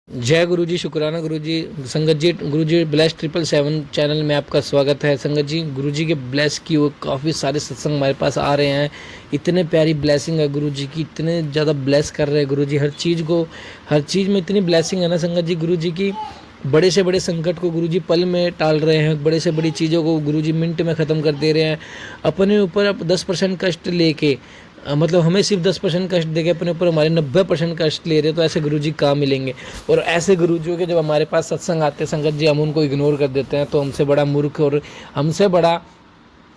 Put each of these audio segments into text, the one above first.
जय गुरु जी, शुक्राना गुरु जी। संगत जी, गुरु जी ब्लेस 777 चैनल में आपका स्वागत है। संगत जी, गुरु जी के ब्लेस की वो काफ़ी सारे सत्संग हमारे पास आ रहे हैं। इतने प्यारी ब्लेसिंग है गुरु जी की, इतने ज़्यादा ब्लेस कर रहे हैं गुरु जी हर चीज़ में इतनी ब्लेसिंग है ना संगत जी गुरु जी की। बड़े से बड़े संकट को गुरु जी पल में टाल रहे हैं, बड़े से बड़ी चीज़ों को गुरु जी मिनट में ख़त्म कर दे रहे हैं। अपने ऊपर अब 10% कष्ट लेके मतलब हमें सिर्फ 10% कष्ट देके अपने ऊपर हमारे 90% कष्ट ले रहे, तो ऐसे गुरुजी कहाँ मिलेंगे। और ऐसे गुरुजियों के जब हमारे पास सत्संग आते हैं संगत जी, हम उनको इग्नोर कर देते हैं, तो हमसे बड़ा मूर्ख और हमसे बड़ा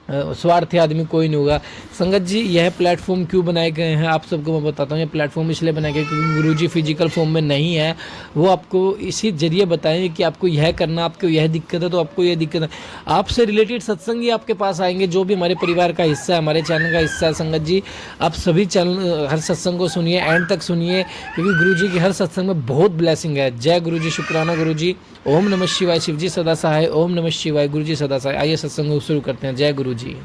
स्वार्थी आदमी कोई नहीं होगा। संगत जी, यह प्लेटफॉर्म क्यों बनाए गए हैं आप सबको मैं बताता हूँ। यह प्लेटफॉर्म इसलिए बनाए गए क्योंकि गुरुजी फिजिकल फॉर्म में नहीं है। वो आपको इसी जरिए बताएंगे कि आपको यह करना, आपको यह दिक्कत है तो आपको यह दिक्कत है। आपसे रिलेटेड सत्संग ही आपके पास आएंगे, जो भी हमारे परिवार का हिस्सा है, हमारे चैनल का हिस्सा है। संगत जी, आप सभी चैनल हर सत्संग को सुनिए, एंड तक सुनिए, क्योंकि गुरु जी की हर सत्संग में बहुत ब्लेसिंग है। जय गुरु जी, शुक्राना गुरु जी। ओम नमः शिवाय, शिव जी सदा सहाय। ओम नमः शिवाय, गुरु जी सदा सहाय। आइए सत्संग को शुरू करते हैं। जय गुरु जी।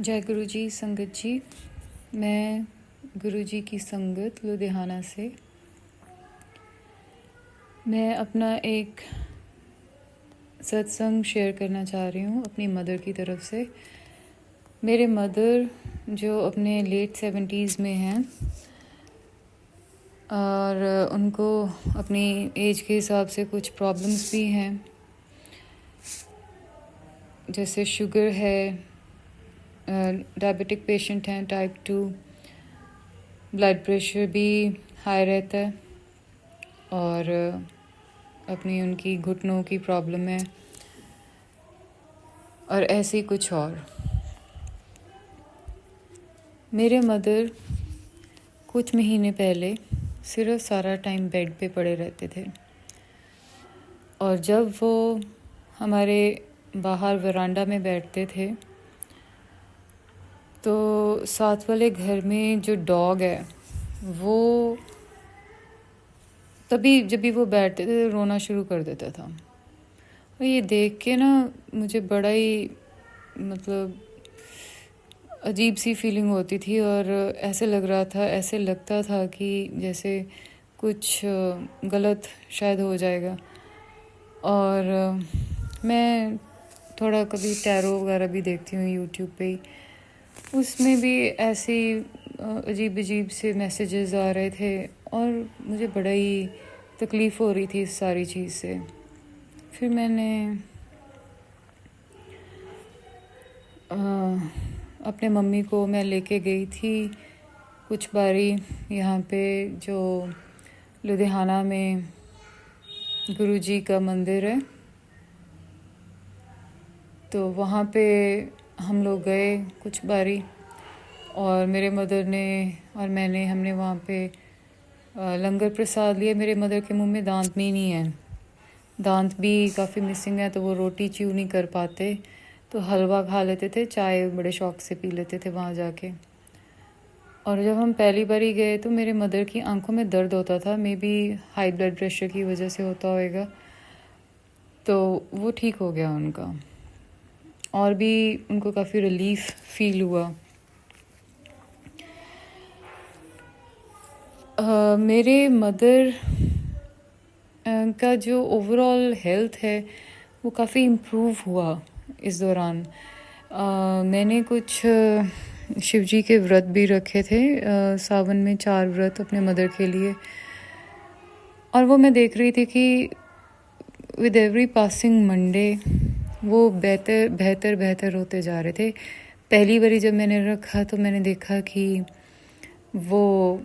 जय गुरु जी। संगत जी, मैं गुरु जी की संगत लुधियाना से मैं अपना एक सत्संग शेयर करना चाह रही हूँ अपनी मदर की तरफ से। मेरे मदर जो अपने लेट 70s में हैं और उनको अपनी एज के हिसाब से कुछ प्रॉब्लम्स भी हैं, जैसे शुगर है, डायबिटिक पेशेंट हैं, टाइप 2, ब्लड प्रेशर भी हाई रहता है और अपनी उनकी घुटनों की प्रॉब्लम है और ऐसे ही कुछ और। मेरे मदर कुछ महीने पहले सिर्फ सारा टाइम बेड पे पड़े रहते थे और जब वो हमारे बाहर वरांडा में बैठते थे तो साथ वाले घर में जो डॉग है वो तभी जब भी वो बैठते थे रोना शुरू कर देता था। और ये देख के ना मुझे बड़ा ही मतलब अजीब सी फीलिंग होती थी और ऐसे लगता था कि जैसे कुछ गलत शायद हो जाएगा। और मैं थोड़ा कभी टैरो वगैरह भी देखती हूँ यूट्यूब पे ही, उसमें भी ऐसे अजीब अजीब से मैसेजेस आ रहे थे और मुझे बड़ा ही तकलीफ़ हो रही थी इस सारी चीज़ से। फिर मैंने अपने मम्मी को मैं लेके गई थी कुछ बारी यहाँ पे जो लुधियाना में गुरुजी का मंदिर है, तो वहाँ पे हम लोग गए कुछ बारी और मेरे मदर ने और मैंने हमने वहाँ पे लंगर प्रसाद लिया। मेरे मदर के मुंह में दांत भी नहीं है, दांत भी काफ़ी मिसिंग है, तो वो रोटी च्यू नहीं कर पाते, तो हलवा खा लेते थे, चाय बड़े शौक से पी लेते थे वहाँ जाके। और जब हम पहली बारी गए तो मेरे मदर की आंखों में दर्द होता था, may be high blood pressure की वजह से होता होएगा, तो वो ठीक हो गया उनका और भी उनको काफ़ी रिलीफ फील हुआ। मेरे मदर का जो ओवरऑल हेल्थ है वो काफ़ी इम्प्रूव हुआ इस दौरान। मैंने कुछ शिव जी के व्रत भी रखे थे, सावन में 4 व्रत अपने मदर के लिए, और वो मैं देख रही थी कि विद एवरी पासिंग मंडे वो बेहतर बेहतर बेहतर होते जा रहे थे। पहली बारी जब मैंने रखा तो मैंने देखा कि वो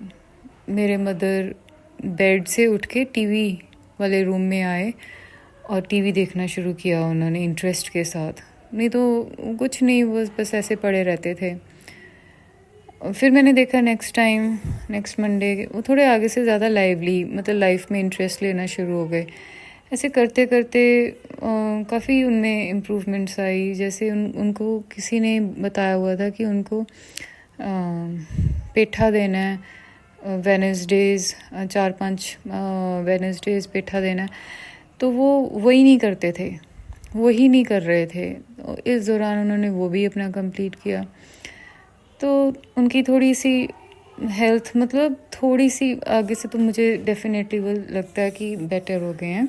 मेरे मदर बेड से उठ के टीवी वाले रूम में आए और टीवी देखना शुरू किया उन्होंने इंटरेस्ट के साथ। नहीं तो कुछ नहीं, बस ऐसे पड़े रहते थे। फिर मैंने देखा नेक्स्ट मंडे वो थोड़े आगे से ज़्यादा लाइवली मतलब लाइफ में इंटरेस्ट लेना शुरू हो गए। ऐसे करते करते काफ़ी उनमें इम्प्रूवमेंट्स आई। जैसे उनको किसी ने बताया हुआ था कि उनको पेठा देना है वेडनेसडेज़, 4-5 वेडनेसडेज़ पेठा देना है, तो वो वही नहीं करते थे, वही नहीं कर रहे थे। इस दौरान उन्होंने वो भी अपना कंप्लीट किया, तो उनकी थोड़ी सी हेल्थ मतलब थोड़ी सी आगे से तो मुझे डेफिनेटली वो लगता है कि बेटर हो गए हैं।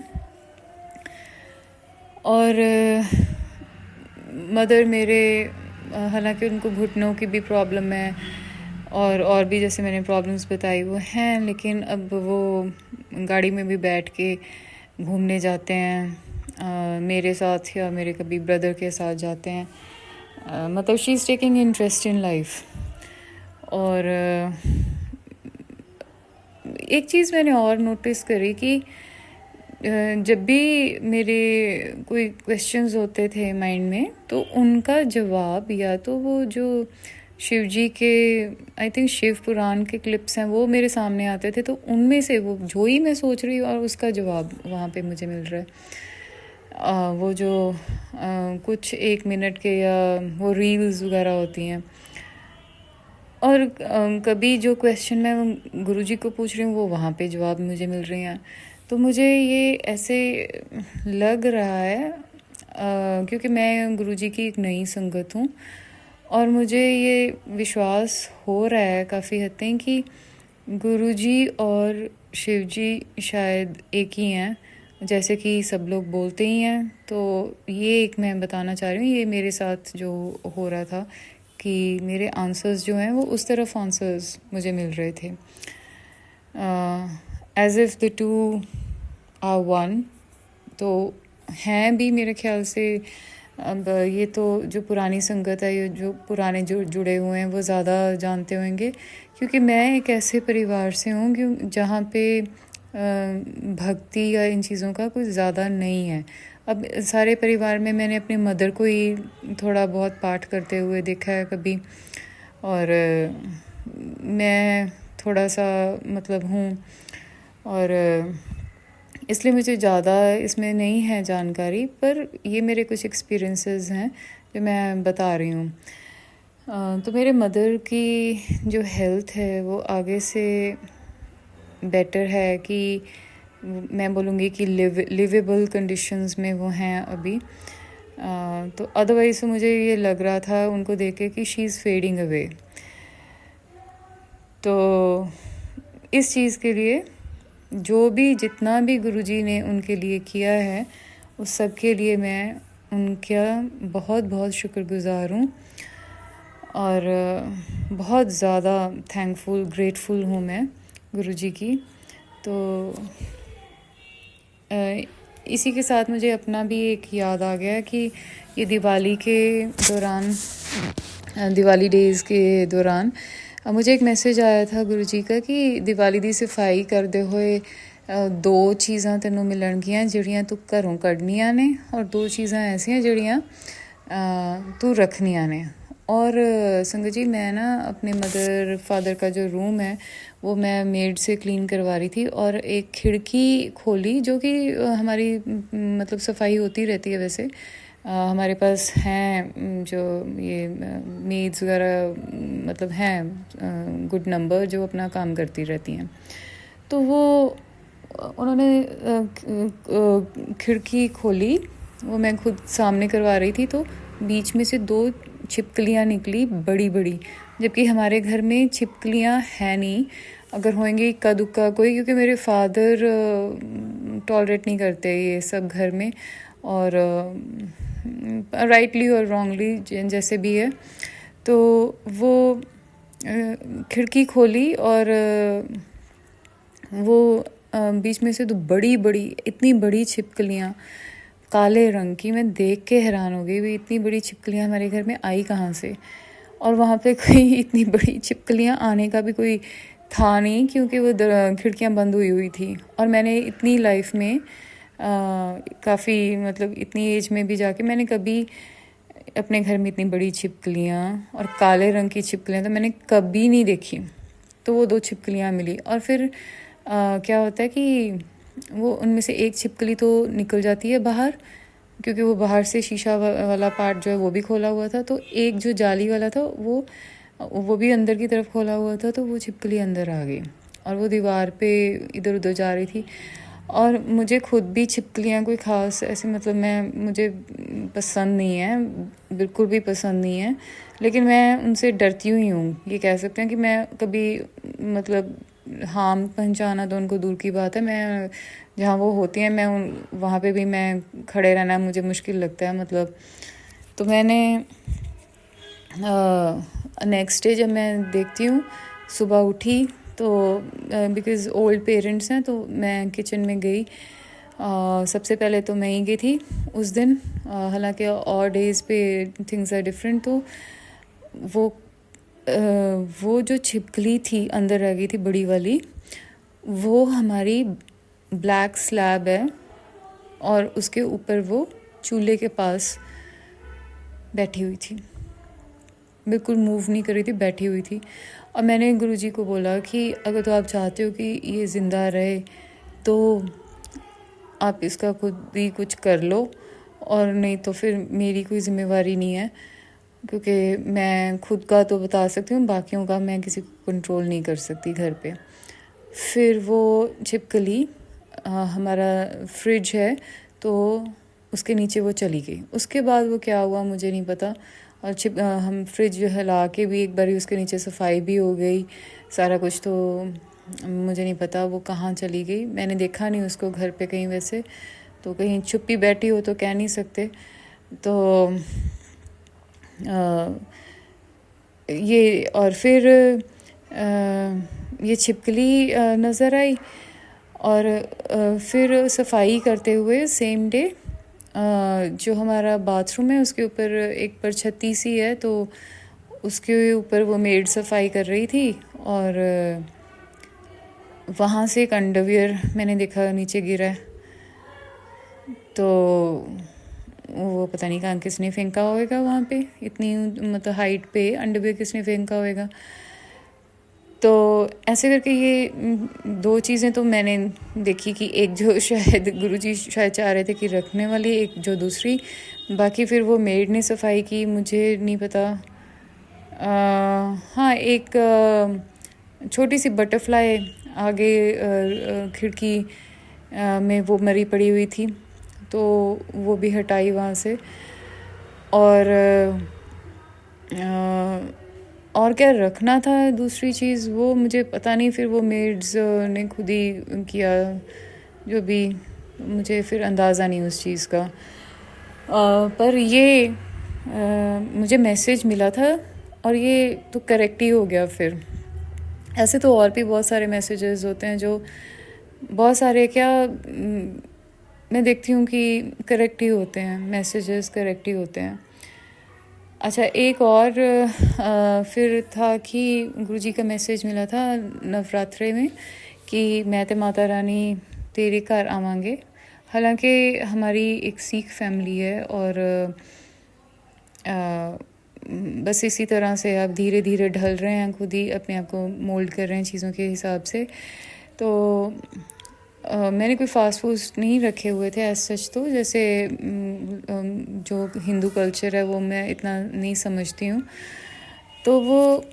और मदर मेरे हालांकि उनको घुटनों की भी प्रॉब्लम है और भी जैसे मैंने प्रॉब्लम्स बताई वो हैं, लेकिन अब वो गाड़ी में भी बैठ के घूमने जाते हैं मेरे साथ या मेरे कभी ब्रदर के साथ जाते हैं। मतलब she is taking interest in life. और एक चीज़ मैंने और नोटिस करी कि जब भी मेरे कोई क्वेश्चंस होते थे माइंड में तो उनका जवाब या तो वो जो शिव जी के आई थिंक शिव पुराण के क्लिप्स हैं वो मेरे सामने आते थे, तो उनमें से वो जो ही मैं सोच रही हूँ और उसका जवाब वहाँ पे मुझे मिल रहा है। वो जो कुछ 1 मिनट के या वो रील्स वगैरह होती हैं, और कभी जो क्वेश्चन मैं गुरुजी को पूछ रही हूँ वो वहाँ पे जवाब मुझे मिल रहे हैं। तो मुझे ये ऐसे लग रहा है क्योंकि मैं गुरुजी की एक नई संगत हूँ और मुझे ये विश्वास हो रहा है काफ़ी हद तक कि गुरुजी और शिवजी शायद एक ही हैं, जैसे कि सब लोग बोलते ही हैं। तो ये एक मैं बताना चाह रही हूँ, ये मेरे साथ जो हो रहा था कि मेरे आंसर्स जो हैं वो उस तरफ आंसर्स मुझे मिल रहे थे, as if the two are one. तो हैं भी मेरे ख्याल से। अब ये तो जो पुरानी संगत है, ये जो पुराने जो जुड़े हुए हैं वो ज़्यादा जानते होंगे, क्योंकि मैं एक ऐसे परिवार से हूँ क्यों जहाँ पे भक्ति या इन चीज़ों का कुछ ज़्यादा नहीं है। अब सारे परिवार में मैंने अपनी मदर को ही थोड़ा बहुत पाठ करते हुए देखा है कभी, और मैं थोड़ा सा मतलब हूँ, और इसलिए मुझे ज़्यादा इसमें नहीं है जानकारी, पर ये मेरे कुछ एक्सपीरियंसेस हैं जो मैं बता रही हूँ। तो मेरे मदर की जो हेल्थ है वो आगे से बेटर है, कि मैं बोलूँगी कि लिवेबल कंडीशंस में वो हैं अभी। तो अदरवाइज़ तो मुझे ये लग रहा था उनको देख के कि शी इज़ फेडिंग अवे। तो इस चीज़ के लिए जो भी जितना भी गुरुजी ने उनके लिए किया है उस सब के लिए मैं उनका बहुत बहुत शुक्रगुज़ार हूँ, और बहुत ज़्यादा थैंकफुल ग्रेटफुल हूँ मैं गुरुजी की। तो इसी के साथ मुझे अपना भी एक याद आ गया कि ये दिवाली के दौरान, दिवाली डेज़ के दौरान मुझे एक मैसेज आया था गुरुजी का कि दिवाली दी सफाई करते हुए दो चीज़ां तेनों मिलणगियां ਜਿਹੜੀਆਂ तू घरों कढ़नियां ने, और दो चीज़ां ऐसियां ਜਿਹੜੀਆਂ तू रखनियां ने। और संगत जी मैं ना अपने मदर फादर का जो रूम है वो मैं मेड से क्लीन करवा रही थी, और एक खिड़की खोली जो कि हमारी मतलब सफाई होती रहती है वैसे। हमारे पास हैं जो ये मेड्स वगैरह मतलब हैं गुड नंबर जो अपना काम करती रहती हैं। तो वो उन्होंने खिड़की खोली, वो मैं खुद सामने करवा रही थी, तो बीच में से दो छिपकलियाँ निकली बड़ी बड़ी, जबकि हमारे घर में छिपकलियाँ हैं नहीं। अगर होंगी इक्का दुक्का कोई, क्योंकि मेरे फादर टॉलरेट नहीं करते ये सब घर में, और राइटली और रॉन्गली जैसे भी है। तो वो खिड़की खोली और वो बीच में से तो बड़ी बड़ी इतनी बड़ी छिपकलियाँ काले रंग की, मैं देख के हैरान हो गई भी इतनी बड़ी छिपकलियाँ हमारे घर में आई कहाँ से। और वहाँ पे कोई इतनी बड़ी छिपकलियाँ आने का भी कोई था नहीं, क्योंकि वो खिड़कियाँ बंद हुई हुई थी। और मैंने इतनी लाइफ में काफ़ी मतलब इतनी एज में भी जाके मैंने कभी अपने घर में इतनी बड़ी छिपकलियाँ और काले रंग की छिपकलियाँ तो मैंने कभी नहीं देखी। तो वो दो छिपकलियाँ मिली, और फिर क्या होता है कि वो उनमें से एक छिपकली तो निकल जाती है बाहर, क्योंकि वो बाहर से शीशा वाला पार्ट जो है वो भी खोला हुआ था, तो एक जो जाली वाला था वो भी अंदर की तरफ खोला हुआ था, तो वो छिपकली अंदर आ गई और वो दीवार पे इधर उधर जा रही थी। और मुझे खुद भी छिपकलियाँ कोई ख़ास ऐसे मतलब मुझे पसंद नहीं है, बिल्कुल भी पसंद नहीं है, लेकिन मैं उनसे डरती ही हूँ। ये कह सकते हैं कि मैं कभी मतलब हार्म पहुँचाना तो उनको दूर की बात है, मैं जहाँ वो होती हैं मैं वहाँ पे भी मैं खड़े रहना मुझे मुश्किल लगता है मतलब। तो मैंने नेक्स्ट डे जब मैं देखती हूँ, सुबह उठी तो बिकॉज़ ओल्ड पेरेंट्स हैं तो मैं किचन में गई। सबसे पहले तो मैं ही गई थी उस दिन, हालांकि और डेज़ पे थिंग्स आर डिफरेंट। तो वो वो जो छिपकली थी अंदर रह गई थी बड़ी वाली, वो हमारी ब्लैक स्लैब है और उसके ऊपर वो चूल्हे के पास बैठी हुई थी, बिल्कुल मूव नहीं कर रही थी, बैठी हुई थी। और मैंने गुरुजी को बोला कि अगर तो आप चाहते हो कि ये ज़िंदा रहे तो आप इसका खुद ही कुछ कर लो, और नहीं तो फिर मेरी कोई ज़िम्मेवारी नहीं है, क्योंकि मैं खुद का तो बता सकती हूँ, बाकियों का मैं किसी को कंट्रोल नहीं कर सकती घर पे। फिर वो छिपकली हमारा फ्रिज है तो उसके नीचे वो चली गई। उसके बाद वो क्या हुआ मुझे नहीं पता, और हम फ्रिज हिला के भी एक बारी उसके नीचे सफाई भी हो गई, सारा कुछ। तो मुझे नहीं पता वो कहाँ चली गई, मैंने देखा नहीं उसको घर पे कहीं, वैसे तो कहीं छुपी बैठी हो तो कह नहीं सकते। तो ये और फिर ये छिपकली नज़र आई, और फिर सफाई करते हुए सेम डे जो हमारा बाथरूम है उसके ऊपर एक परछत्ती सी है, तो उसके ऊपर वो मेड सफाई कर रही थी, और वहाँ से एक अंडरवियर मैंने देखा नीचे गिरा है। तो वो पता नहीं कहाँ किसने फेंका होगा, वहाँ पे इतनी मतलब हाइट पे अंडरवियर किसने फेंका होगा। तो ऐसे करके ये दो चीज़ें तो मैंने देखी कि एक जो शायद गुरुजी शायद चाह रहे थे कि रखने वाली, एक जो दूसरी, बाकी फिर वो मेड ने सफाई की, मुझे नहीं पता। हाँ, एक छोटी सी बटरफ्लाई आगे खिड़की में वो मरी पड़ी हुई थी, तो वो भी हटाई वहाँ से। और क्या रखना था दूसरी चीज़ वो मुझे पता नहीं, फिर वो मेड्स ने खुद ही किया, जो भी, मुझे फिर अंदाज़ा नहीं उस चीज़ का। पर ये मुझे मैसेज मिला था और ये तो करेक्ट ही हो गया फिर। ऐसे तो और भी बहुत सारे मैसेजेस होते हैं जो बहुत सारे क्या मैं देखती हूँ कि करेक्ट ही होते हैं, मैसेजेस करेक्ट ही होते हैं। अच्छा, एक और फिर था कि गुरुजी का मैसेज मिला था नवरात्रे में कि मैं ते माता रानी तेरे घर आवांगे। हालांकि हमारी एक सिख फैमिली है और बस इसी तरह से आप धीरे धीरे ढल रहे हैं, खुद ही अपने आप को मोल्ड कर रहे हैं चीज़ों के हिसाब से। तो मैंने कोई फास्ट फूड नहीं रखे हुए थे एज सच, तो जैसे जो हिंदू कल्चर है वो मैं इतना नहीं समझती हूँ। तो वो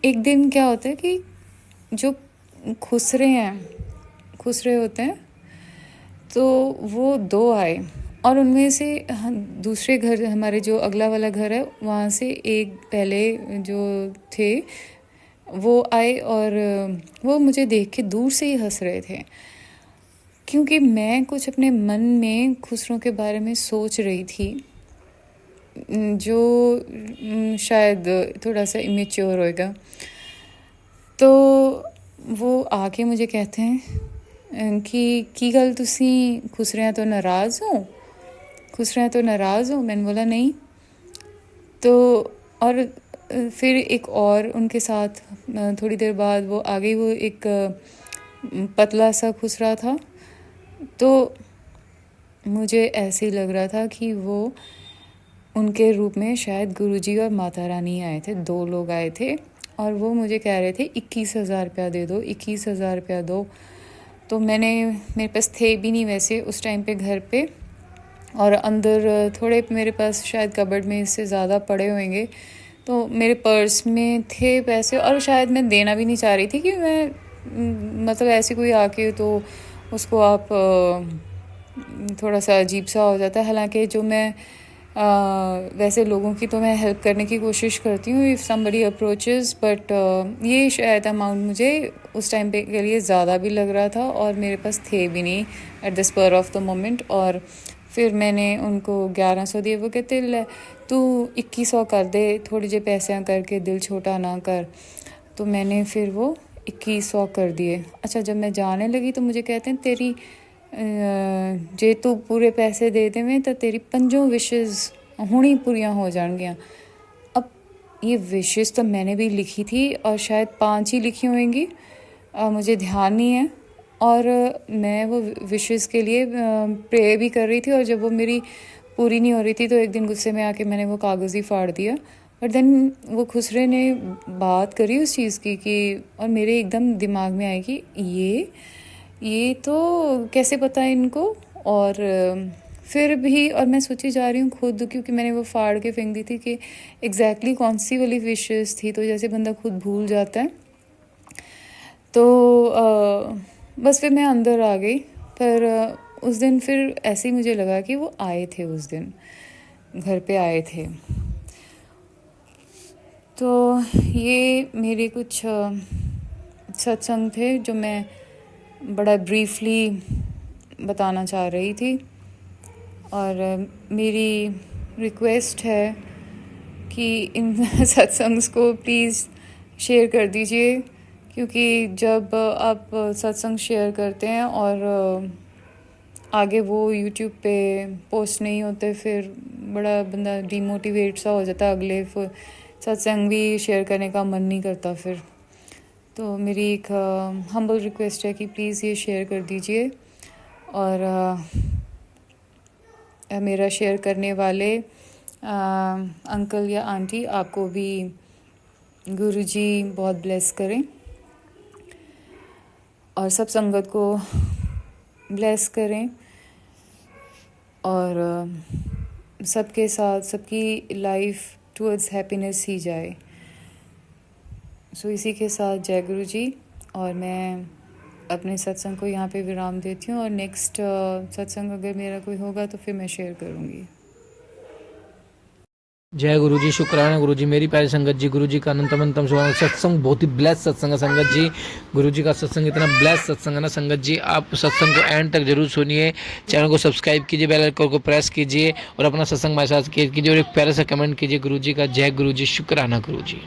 एक दिन क्या होता है कि जो खुसरे होते हैं, तो वो दो आए, और उनमें से दूसरे घर, हमारे जो अगला वाला घर है वहाँ से एक पहले जो थे वो आए, और वो मुझे देख के दूर से ही हंस रहे थे, क्योंकि मैं कुछ अपने मन में खुसरों के बारे में सोच रही थी, जो शायद थोड़ा सा इमेच्योर होएगा। तो वो आके मुझे कहते हैं कि की गल तुसी खुसरियाँ तो नाराज़ हो। मैंने बोला नहीं। तो और फिर एक और उनके साथ थोड़ी देर बाद वो आ गई, वो एक पतला सा खुसरा था। तो मुझे ऐसे ही लग रहा था कि वो उनके रूप में शायद गुरुजी और माता रानी आए थे, दो लोग आए थे, और वो मुझे कह रहे थे 21,000 रुपया दे दो, 21,000 रुपया दो। तो मेरे पास थे भी नहीं वैसे उस टाइम पे घर पे, और अंदर थोड़े मेरे पास शायद कबर्ड में इससे ज़्यादा पड़े होंगे, तो मेरे पर्स में थे पैसे, और शायद मैं देना भी नहीं चाह रही थी कि मैं मतलब ऐसे कोई आके तो उसको आप थोड़ा सा अजीब सा हो जाता है। हालांकि जो मैं वैसे लोगों की तो मैं हेल्प करने की कोशिश करती हूँ इफ़ समबडी अप्रोचेस, बट ये शायद अमाउंट मुझे उस टाइम पे के लिए ज़्यादा भी लग रहा था और मेरे पास थे भी नहीं at the spur of the moment. और फिर मैंने उनको 1100 दिए। वो कहते ले तू 2100 कर दे, थोड़े जे पैसे करके दिल छोटा ना कर। तो मैंने फिर वो 2100 कर दिए। अच्छा, जब मैं जाने लगी तो मुझे कहते हैं तेरी जे तू पूरे पैसे दे देवें तो तेरी 5 विशेज़ हुणी पूरियां हो जाएंगियां। अब ये विशेज़ तो मैंने भी लिखी थी और शायद 5 ही लिखी होंगी, मुझे ध्यान नहीं है। और मैं वो विशेज़ के लिए प्रे भी कर रही थी और जब वो मेरी पूरी नहीं हो रही थी तो एक दिन गुस्से में आके मैंने वो कागज़ ही फाड़ दिया। बट देन वो खुसरे ने बात करी उस चीज़ की कि, और मेरे एकदम दिमाग में आई कि ये तो कैसे पता है इनको। और फिर भी और मैं सोची जा रही हूँ खुद, क्योंकि मैंने वो फाड़ के फेंक दी थी कि एग्जैक्टली कौन सी वाली विशेस थी, तो जैसे बंदा खुद भूल जाता है। तो बस फिर मैं अंदर आ गई। पर उस दिन फिर ऐसे ही मुझे लगा कि वो आए थे, उस दिन घर पे आए थे। तो ये मेरे कुछ सत्संग थे जो मैं बड़ा ब्रीफली बताना चाह रही थी। और मेरी रिक्वेस्ट है कि इन सत्संग्स को प्लीज़ शेयर कर दीजिए, क्योंकि जब आप सत्संग शेयर करते हैं और आगे वो यूट्यूब पे पोस्ट नहीं होते, फिर बड़ा बंदा डीमोटिवेट सा हो जाता है, अगले सत्संग भी शेयर करने का मन नहीं करता फिर। तो मेरी एक हम्बल रिक्वेस्ट है कि प्लीज़ ये शेयर कर दीजिए। और मेरा शेयर करने वाले अंकल या आंटी, आपको भी गुरुजी बहुत ब्लेस करें और सब संगत को ब्लेस करें और सबके साथ सबकी लाइफ टुवर्ड्स हैप्पीनेस ही जाए। सो इसी के साथ जय गुरु जी। और मैं अपने सत्संग को यहाँ पे विराम देती हूँ और नेक्स्ट सत्संग अगर मेरा कोई होगा तो फिर मैं शेयर करूँगी। जय गुरु जी, शुक्राना गुरु जी। मेरी प्यारी संगत जी, गुरु जी का अनंतम अनंतम शुभ। सत्संग बहुत ही ब्लेस सत्संग है संगत जी। गुरु जी का सत्संग इतना ब्लेस सत्संग है ना संगत जी, आप सत्संग को एंड तक जरूर सुनिए। चैनल को सब्सक्राइब कीजिए, बेल आइकन को प्रेस कीजिए और अपना सत्संग हमारे साथ कीजिए और एक प्यारा सा कमेंट कीजिए गुरु जी का। जय गुरु जी, शुक्राना गुरु जी।